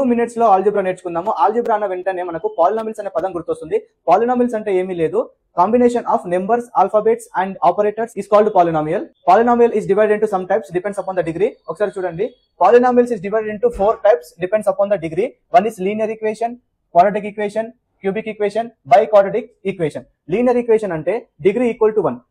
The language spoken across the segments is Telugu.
2 minutes లో ఆల్జీబ్రా నేర్చుకుందాము. ఆల్జీబ్రా అన్న వెంటనే మనకు పాలినామిల్స్ అనే పదం గుర్తొస్తుంది. పాలినామిల్స్ అంటే ఏమీ లేదు, combination of numbers, alphabets and operators is called polynomial. Polynomial is divided into some types, depends upon the degree. ఒకసారి చూడండి, polynomials is divided into 4 types, depends upon the degree. One is linear equation, quadratic equation, cubic equation, biquadratic equation. Linear equation అంటే degree equal to 1.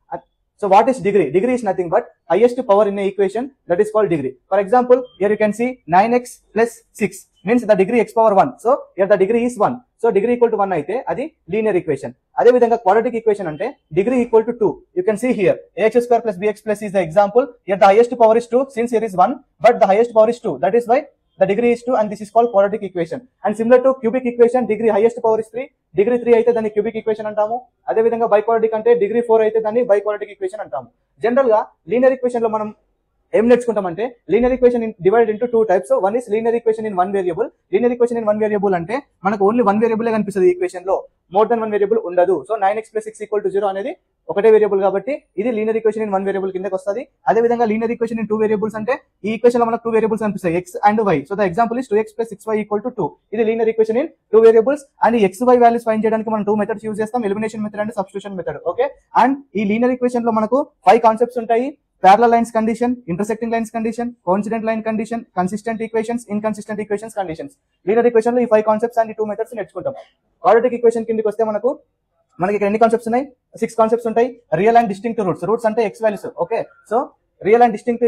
So what is degree? Degree is nothing but highest power in a equation, that is called degree. For example, here you can see 9x plus 6 means the degree x power 1. So here the degree is 1. So degree equal to 1 అయితే అది linear equation. అదే విధంగా quadratic equation అంటే degree equal to 2. You can see here ax square plus bx plus is the example. Here the highest power is 2 since here is 1, but the highest power is 2. That is why the degree is 2 and this is called quadratic equation. And similar to cubic equation, degree highest power is 3. Degree 3 అయితే దాన్ని cubic equation అంటాము. అదే విధంగా biquadratic అంటే degree 4 అయితే దాన్ని biquadratic equation అంటాము. జనరల్ గా linear equation లో మనం ఏం నేర్చుకుంటామంటే linear equation divided into 2 types. So one is linear equation in one variable. Linear equation in one variable అంటే మనకు ఓన్లీ వన్ వేరియబుల్ కనిపిస్తుంది ఈక్వేషన్ లో, మోర్ దెన్ వన్ వేరియబుల్ ఉండదు. So 9x plus 6 equal to 0 అనేది ఒకటే వేరియబుల్ కాబట్టి ఇది linear equation in one variable కిందకి వస్తుంది. అదే విధంగా లీనియర్ ఈక్వేషన్ ఇన్ 2 వేరియబుల్స్ అంటే ఈ ఈక్వేషన్ లో మనకు 2 వేరియబుల్స్ కనిపిస్తాయి, x and y. So the example is 2x plus 6y equal to 2. ఇది linear equation in 2 variables. And x y values find చేయడానికి మనం 2 మెథడ్స్ యూజ్ చేస్తాం, elimination method and substitution method. Okay, and ఈ లీనియర్ ఈక్వేషన్ లో మనకు 5 కాన్సెప్ట్స్ ఉంటాయి. parallel lines condition, intersecting lines condition, coincident line condition, consistent equations, inconsistent equations conditions. linear equation లో ఈ 5 కాన్సెప్ట్స్ అండ్ ఈ 2 మెథడ్స్ నేర్చుకుంటాం. quadratic equation కిందకి వస్తే మనకి ఇక్కడ ఎన్ని కాన్సెప్ట్స్ ఉన్నాయి? 6 కాన్సెప్ట్స్ ఉంటాయి. Real and distinct roots. Roots అంటే x values. Okay, so real and distinct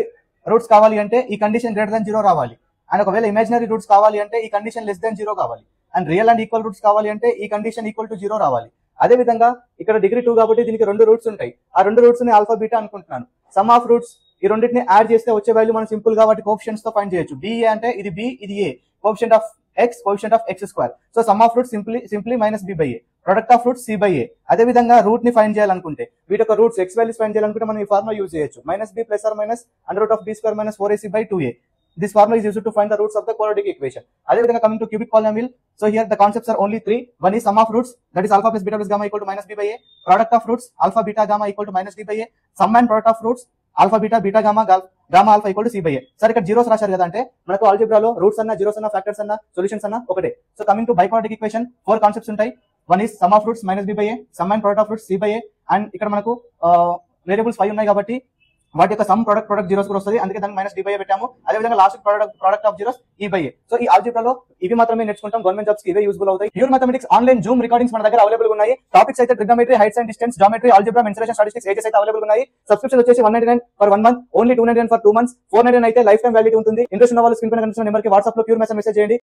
roots కావాలి అంటే ఈ కండిషన్ గ్రేటర్ దాన్ 0 రావాలి. అండ్ ఒకవేళ ఇమాజినరీ రూట్స్ కావాలి అంటే ఈ కండిషన్ లెస్ దాన్ 0 కావాలి. And real and equal roots కావాలి అంటే ఈ కండిషన్ ఈక్వల్ టు 0 రావాలి. అదే విధంగా ఇక్కడ డిగ్రీ 2 కాబట్టి దీనికి 2 రూట్స్ ఉంటాయి. ఆ 2 రూట్స్ ని ఆల్ఫా బీటా అనుకుంటున్నాను. సమ్ ఆఫ్ రూట్స్ ఈ రెండింటిని యాడ్ చేస్తే వచ్చే వాల్యూ మనం సింపుల్ గా వాటి కోఎఫిషియంట్స్ తో ఫైండ్ చేయొచ్చు. BA అంటే ఇది B, ఇది A. Coefficient of x, coefficient of x square. So some of roots simply minus b by a. Product of roots c by a. అదే విధంగా రూట్ ని ఫైండ్ చేయాలనుకుంటే వీటి యొక్క రూట్స్ x వాల్యూస్ ఫైండ్ చేయాలనుకుంటే మనం ఈ ఫార్ములా యూజ్ చేయొచ్చు. Minus b plus or minus under root of b square minus 4ac by 2a. This formula is used to find the roots of the quadratic equation. అదే విధంగా coming to cubic polynomial, so here the concepts are only 3. One is sum of roots, that is alpha plus beta plus gamma equal to minus b by a. Product of roots, alpha beta gamma equal to minus d by a. Sum and product of roots, alpha beta beta gamma gamma alpha equal to c by a. సరే, ఇక్కడ జీరోస్ రాశారు కదా, అంటే మనకు ఆల్జీబ్రాలో రూట్స్ అన్న, జీరోస్ అన్న, ఫ్యాక్టర్స్ అన్న, సొల్యూషన్స్ అన్న ఒకటే. So coming to biquadratic equation, 4 concepts ఉంటాయి. One is sum of roots minus b by a, sum and product of roots c by a. And ఇక్కడ మనకు వేరియబుల్స్ 5 ఉన్నాయి కాబట్టి వాటి యొక్క సమ్ ప్రొడక్ట్ జీరోస్ కూడా వస్తుంది, అందుకే దానికి మైనస్ d బై a పెట్టాము. అదే విధంగా last product of zeros e by a. So ఈ ఆల్జీబ్రాలో ఇవి మాత్రమే నేర్చుకుంటాం, గవర్నమెంట్ జాబ్స్ కి ఇవే యూస్ఫుల్ అవుతాయి. Pure mathematics online Zoom recordings మన దగ్గర అవైలబుల్ ఉన్నాయి. టాపిక్స్ అయితే trigonometry, heights and distance, geometry, algebra, mensuration, statistics, ages అయితే అవైలబుల్ ఉన్నాయి. సబ్స్క్రిప్షన్ వచ్చేసి 199 for 1 month, only 299 for 2 months, 499 అయితే లైఫ్ టైం వ్యాలిడిటీ ఉంటుంది. ఇంట్రెస్ట్ ఉన్న వాళ్ళు స్క్రీన్ పైన కనిపిస్తున్న నెంబర్ కి వాట్సాప్ లో ప్యూర్ మెసేజ్ చేయండి.